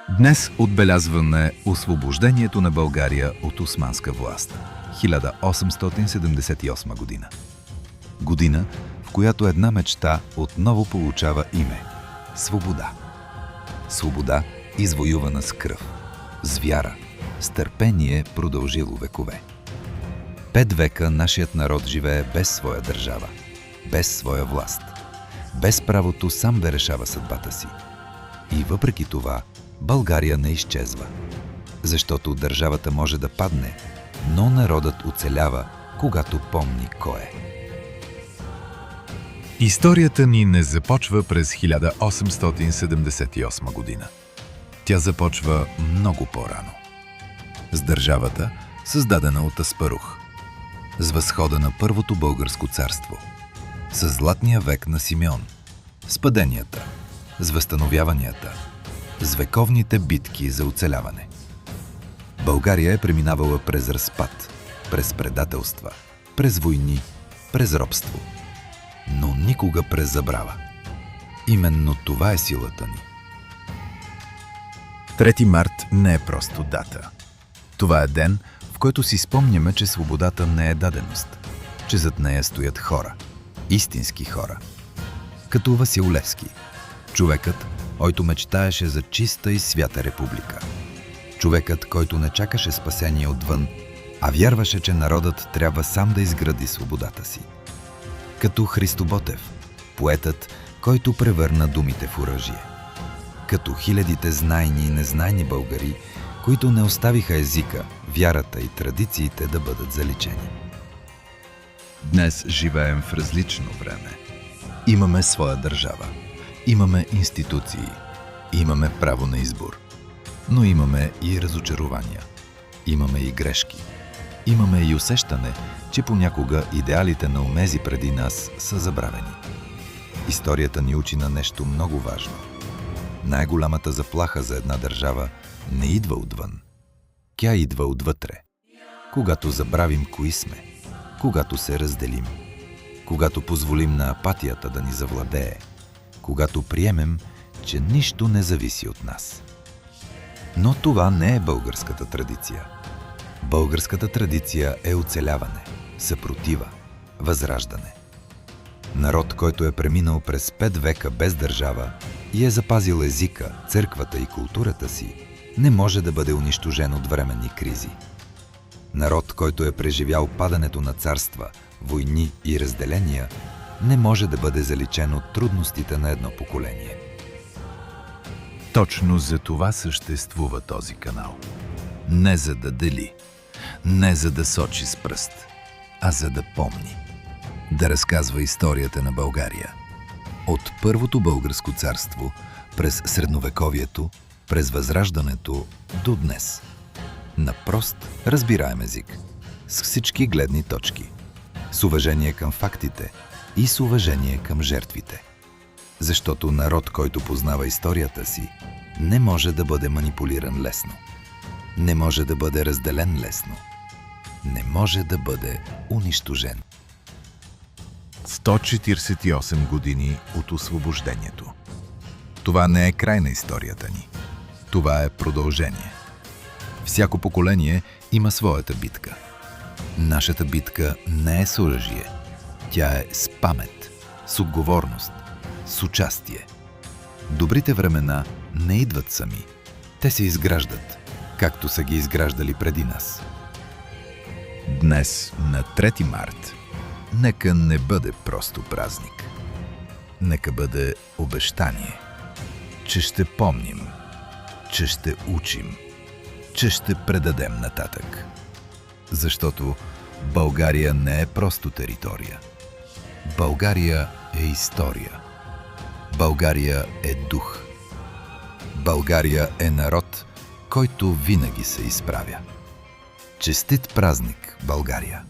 Днес отбелязваме освобождението на България от османска власт. 1878 година. Година, в която една мечта отново получава име – свобода. Свобода, извоювана с кръв, с вяра, с търпение продължило векове. 5 века нашият народ живее без своя държава, без своя власт, без правото сам да решава съдбата си. И въпреки това, България не изчезва, защото държавата може да падне, но народът оцелява, когато помни кой е. Историята ни не започва през 1878 година. Тя започва много по-рано. С държавата, създадена от Аспарух. С възхода на Първото българско царство. С златния век на Симеон. С паденията. С възстановяванията. С вековните битки за оцеляване. България е преминавала през разпад, през предателства, през войни, през робство. Но никога през забрава. Именно това е силата ни. 3 март не е просто дата. Това е ден, в който си спомняме, че свободата не е даденост, че зад нея стоят хора, истински хора. Като Васил Левски, човекът, който мечтаеше за чиста и свята република. Човекът, който не чакаше спасение отвън, а вярваше, че народът трябва сам да изгради свободата си. Като Христо Ботев, поетът, който превърна думите в оръжие. Като хилядите знайни и незнайни българи, които не оставиха езика, вярата и традициите да бъдат заличени. Днес живеем в различно време. Имаме своя държава. Имаме институции. Имаме право на избор. Но имаме и разочарования. Имаме и грешки. Имаме и усещане, че понякога идеалите на онези преди нас са забравени. Историята ни учи на нещо много важно. Най-голямата заплаха за една държава не идва отвън. Тя идва отвътре. Когато забравим кои сме, когато се разделим, когато позволим на апатията да ни завладее, когато приемем, че нищо не зависи от нас. Но това не е българската традиция. Българската традиция е оцеляване, съпротива, възраждане. Народ, който е преминал през 5 века без държава и е запазил езика, църквата и културата си, не може да бъде унищожен от временни кризи. Народ, който е преживял падането на царства, войни и разделения, не може да бъде заличен от трудностите на едно поколение. Точно за това съществува този канал. Не за да дели, не за да сочи с пръст, а за да помни. Да разказва историята на България. От Първото българско царство, през Средновековието, през Възраждането до днес. На прост, разбираем език, с всички гледни точки, с уважение към фактите и с уважение към жертвите. Защото народ, който познава историята си, не може да бъде манипулиран лесно. Не може да бъде разделен лесно. Не може да бъде унищожен. 148 години от освобождението. Това не е край на историята ни. Това е продължение. Всяко поколение има своята битка. Нашата битка не е с оръжие. Тя е с памет, с отговорност, с участие. Добрите времена не идват сами. Те се изграждат, както са ги изграждали преди нас. Днес, на 3 март, Нека не бъде просто празник. Нека бъде обещание, че ще помним, че ще учим, че ще предадем нататък. Защото България не е просто територия. България е история. България е дух. България е народ, който винаги се изправя. Честит празник, България!